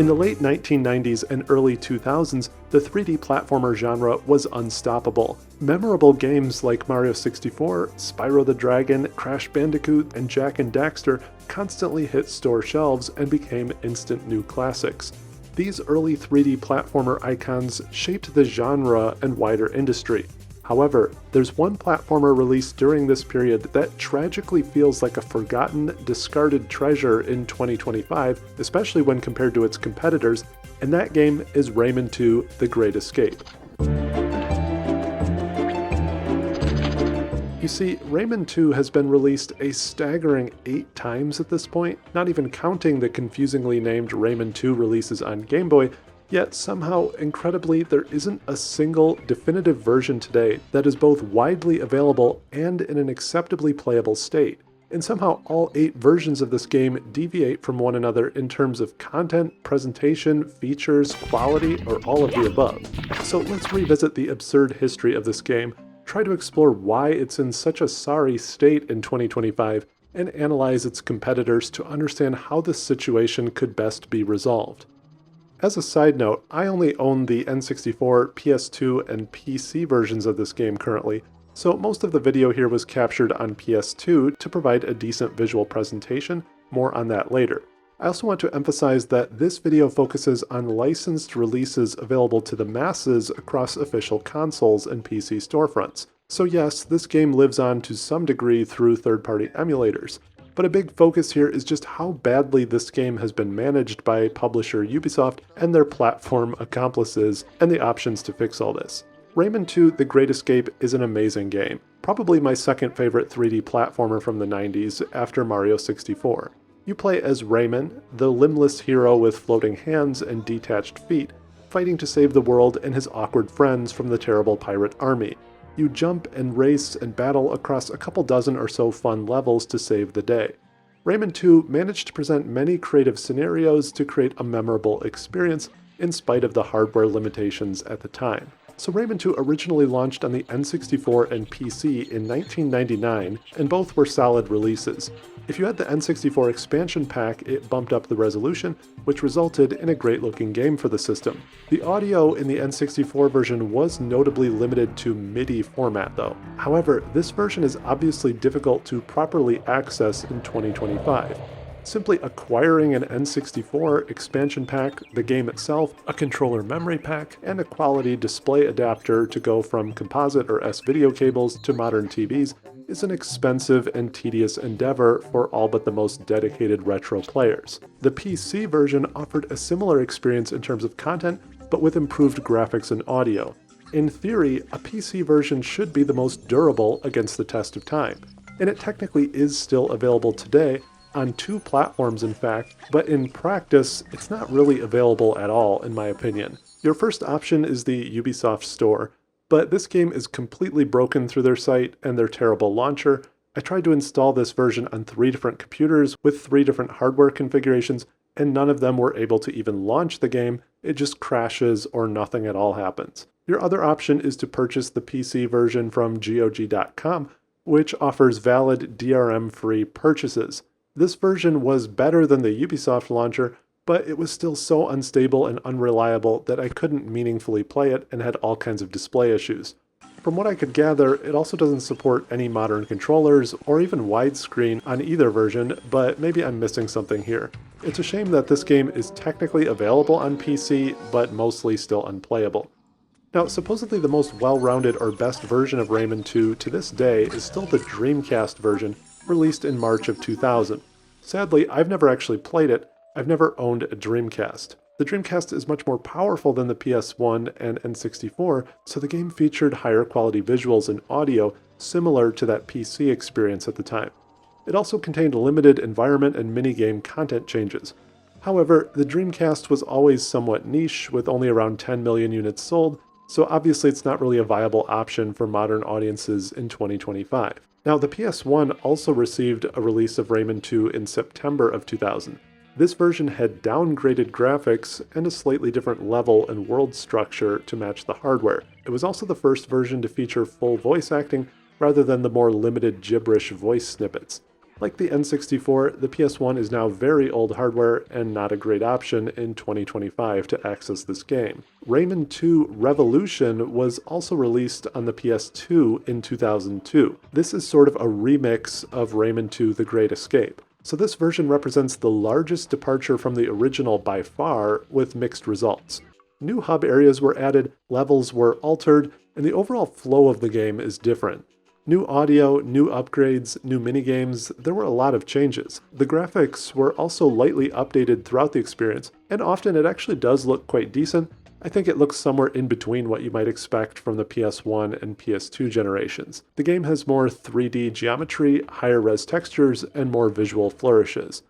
In the late 1990s and early 2000s, the 3D platformer genre was unstoppable. Memorable games like Mario 64, Spyro the Dragon, Crash Bandicoot, and Jak and Daxter constantly hit store shelves and became instant new classics. These early 3D platformer icons shaped the genre and wider industry. However, there's one platformer released during this period that tragically feels like a forgotten, discarded treasure in 2025, especially when compared to its competitors, and that game is Rayman 2: The Great Escape. You see, Rayman 2 has been released a staggering 8 times at this point, not even counting the confusingly named Rayman 2 releases on Game Boy. Yet somehow, incredibly, there isn't a single definitive version today that is both widely available and in an acceptably playable state. And somehow all 8 versions of this game deviate from one another in terms of content, presentation, features, quality, or all of the above. So let's revisit the absurd history of this game, try to explore why it's in such a sorry state in 2025, and analyze its competitors to understand how this situation could best be resolved. As a side note, I only own the N64, PS2, and PC versions of this game currently, so most of the video here was captured on PS2 to provide a decent visual presentation. More on that later. I also want to emphasize that this video focuses on licensed releases available to the masses across official consoles and PC storefronts. So yes, this game lives on to some degree through third-party emulators. But a big focus here is just how badly this game has been managed by publisher Ubisoft and their platform accomplices, and the options to fix all this. Rayman 2: The Great Escape is an amazing game, probably my second favorite 3D platformer from the 90s after Mario 64. You play as Rayman, the limbless hero with floating hands and detached feet, fighting to save the world and his awkward friends from the terrible pirate army. You jump and race and battle across a couple dozen or so fun levels to save the day. Rayman 2 managed to present many creative scenarios to create a memorable experience in spite of the hardware limitations at the time. So Rayman 2 originally launched on the N64 and PC in 1999, and both were solid releases. If you had the N64 expansion pack, it bumped up the resolution, which resulted in a great-looking game for the system. The audio in the N64 version was notably limited to MIDI format though. However, this version is obviously difficult to properly access in 2025. Simply acquiring an N64 expansion pack, the game itself, a controller memory pack, and a quality display adapter to go from composite or S-video cables to modern TVs is an expensive and tedious endeavor for all but the most dedicated retro players. The PC version offered a similar experience in terms of content, but with improved graphics and audio. In theory, a PC version should be the most durable against the test of time, and it technically is still available today, on 2 platforms in fact, but in practice, it's not really available at all in my opinion. Your first option is the Ubisoft store, but this game is completely broken through their site and their terrible launcher. I tried to install this version on 3 different computers with 3 different hardware configurations, and none of them were able to even launch the game. It just crashes or nothing at all happens. Your other option is to purchase the PC version from GOG.com, which offers valid DRM-free purchases. This version was better than the Ubisoft launcher, but it was still so unstable and unreliable that I couldn't meaningfully play it and had all kinds of display issues. From what I could gather, it also doesn't support any modern controllers or even widescreen on either version, but maybe I'm missing something here. It's a shame that this game is technically available on PC, but mostly still unplayable. Now, supposedly the most well-rounded or best version of Rayman 2 to this day is still the Dreamcast version, released in March of 2000. Sadly, I've never actually played it. I've never owned a Dreamcast. The Dreamcast is much more powerful than the PS1 and N64, so the game featured higher quality visuals and audio similar to that PC experience at the time. It also contained limited environment and minigame content changes. However, the Dreamcast was always somewhat niche, with only around 10 million units sold, so obviously it's not really a viable option for modern audiences in 2025. Now, the PS1 also received a release of Rayman 2 in September of 2000. This version had downgraded graphics and a slightly different level and world structure to match the hardware. It was also the first version to feature full voice acting rather than the more limited gibberish voice snippets. Like the N64, the PS1 is now very old hardware and not a great option in 2025 to access this game. Rayman 2 Revolution was also released on the PS2 in 2002. This is sort of a remix of Rayman 2 The Great Escape. So this version represents the largest departure from the original by far, with mixed results. New hub areas were added, levels were altered, and the overall flow of the game is different. New audio, new upgrades, new minigames, there were a lot of changes. The graphics were also lightly updated throughout the experience, and often it actually does look quite decent. I think it looks somewhere in between what you might expect from the PS1 and PS2 generations. The game has more 3D geometry, higher res textures, and more visual flourishes.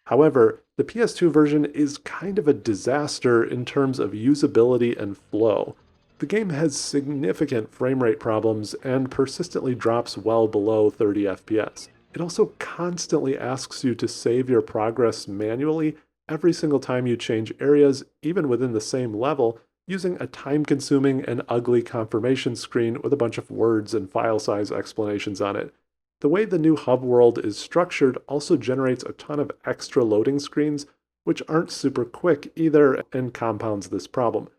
However, the PS2 version is kind of a disaster in terms of usability and flow. The game has significant frame rate problems and persistently drops well below 30 FPS. It also constantly asks you to save your progress manually every single time you change areas, even within the same level, using a time-consuming and ugly confirmation screen with a bunch of words and file size explanations on it. The way the new hub world is structured also generates a ton of extra loading screens, which aren't super quick either, and compounds this problem.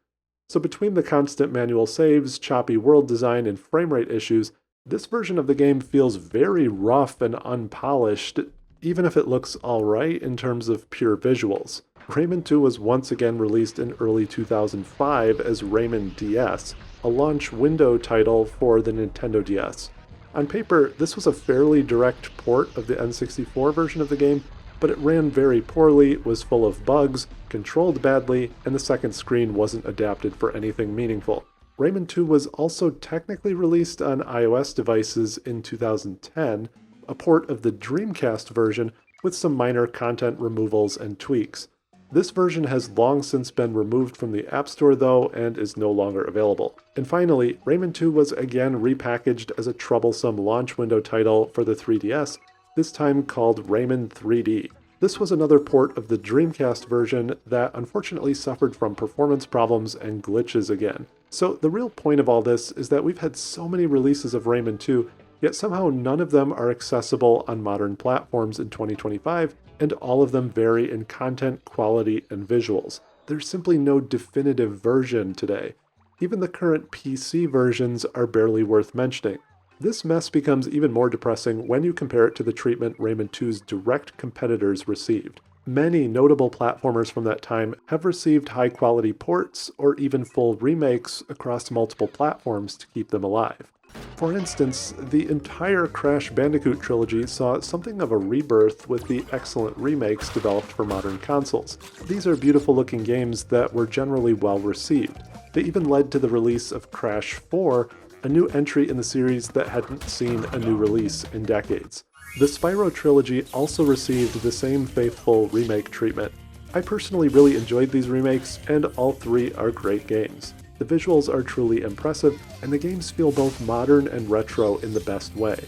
So between the constant manual saves, choppy world design, and frame rate issues, this version of the game feels very rough and unpolished, even if it looks alright in terms of pure visuals. Rayman 2 was once again released in early 2005 as Rayman DS, a launch window title for the Nintendo DS. On paper, this was a fairly direct port of the N64 version of the game, but it ran very poorly, was full of bugs, controlled badly, and the second screen wasn't adapted for anything meaningful. Rayman 2 was also technically released on iOS devices in 2010, a port of the Dreamcast version with some minor content removals and tweaks. This version has long since been removed from the App Store though, and is no longer available. And finally, Rayman 2 was again repackaged as a troublesome launch window title for the 3DS, this time called Rayman 3D. This was another port of the Dreamcast version that unfortunately suffered from performance problems and glitches again. So the real point of all this is that we've had so many releases of Rayman 2, yet somehow none of them are accessible on modern platforms in 2025, and all of them vary in content, quality, and visuals. There's simply no definitive version today. Even the current PC versions are barely worth mentioning. This mess becomes even more depressing when you compare it to the treatment Rayman 2's direct competitors received. Many notable platformers from that time have received high-quality ports or even full remakes across multiple platforms to keep them alive. For instance, the entire Crash Bandicoot trilogy saw something of a rebirth with the excellent remakes developed for modern consoles. These are beautiful-looking games that were generally well-received. They even led to the release of Crash 4, a new entry in the series that hadn't seen a new release in decades. The Spyro Trilogy also received the same faithful remake treatment. I personally really enjoyed these remakes, and all three are great games. The visuals are truly impressive, and the games feel both modern and retro in the best way.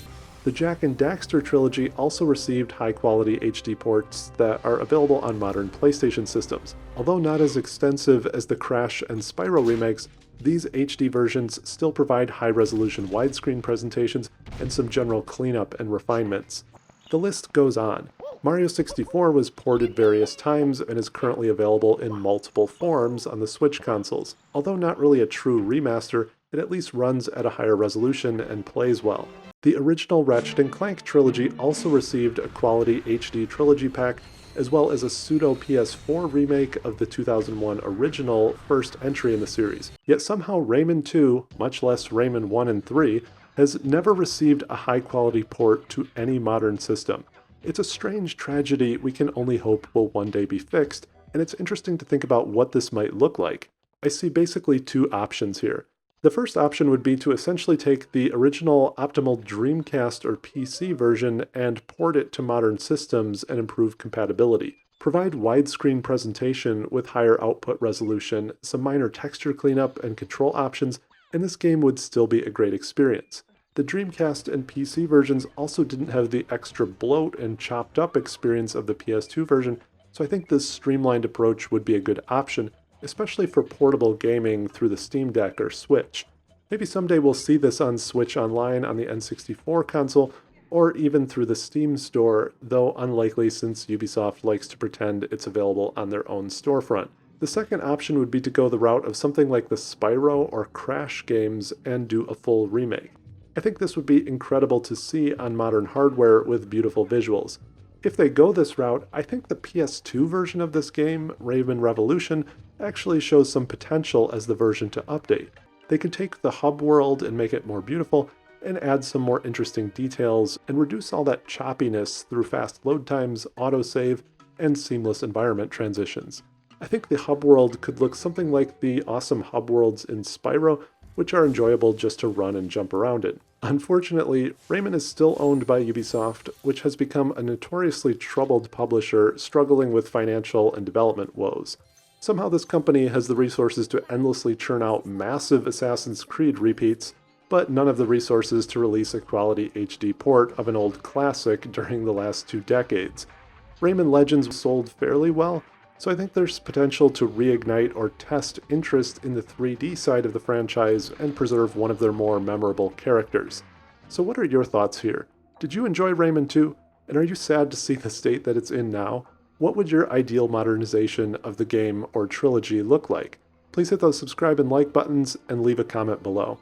The Jak and Daxter trilogy also received high-quality HD ports that are available on modern PlayStation systems. Although not as extensive as the Crash and Spyro remakes, these HD versions still provide high-resolution widescreen presentations and some general cleanup and refinements. The list goes on. Mario 64 was ported various times and is currently available in multiple forms on the Switch consoles. Although not really a true remaster, it at least runs at a higher resolution and plays well. The original Ratchet Clank trilogy also received a quality HD trilogy pack, as well as a pseudo-PS4 remake of the 2001 original first entry in the series. Yet somehow Rayman 2, much less Rayman 1 and 3, has never received a high-quality port to any modern system. It's a strange tragedy we can only hope will one day be fixed, and it's interesting to think about what this might look like. I see basically two options here. The first option would be to essentially take the original optimal Dreamcast or PC version and port it to modern systems and improve compatibility. Provide widescreen presentation with higher output resolution, some minor texture cleanup and control options, and this game would still be a great experience. The Dreamcast and PC versions also didn't have the extra bloat and chopped up experience of the PS2 version, so I think this streamlined approach would be a good option, especially for portable gaming through the Steam Deck or Switch. Maybe someday we'll see this on Switch Online on the N64 console, or even through the Steam store, though unlikely since Ubisoft likes to pretend it's available on their own storefront. The second option would be to go the route of something like the Spyro or Crash games and do a full remake. I think this would be incredible to see on modern hardware with beautiful visuals. If they go this route, I think the PS2 version of this game, Rayman Revolution, actually shows some potential as the version to update. They can take the hub world and make it more beautiful, and add some more interesting details, and reduce all that choppiness through fast load times, autosave, and seamless environment transitions. I think the hub world could look something like the awesome hub worlds in Spyro, which are enjoyable just to run and jump around in. Unfortunately, Rayman is still owned by Ubisoft, which has become a notoriously troubled publisher struggling with financial and development woes. Somehow this company has the resources to endlessly churn out massive Assassin's Creed repeats, but none of the resources to release a quality HD port of an old classic during the last 2 decades. Rayman Legends sold fairly well, so I think there's potential to reignite or test interest in the 3D side of the franchise and preserve one of their more memorable characters. So what are your thoughts here? Did you enjoy Rayman 2? And are you sad to see the state that it's in now? What would your ideal modernization of the game or trilogy look like? Please hit those subscribe and like buttons and leave a comment below.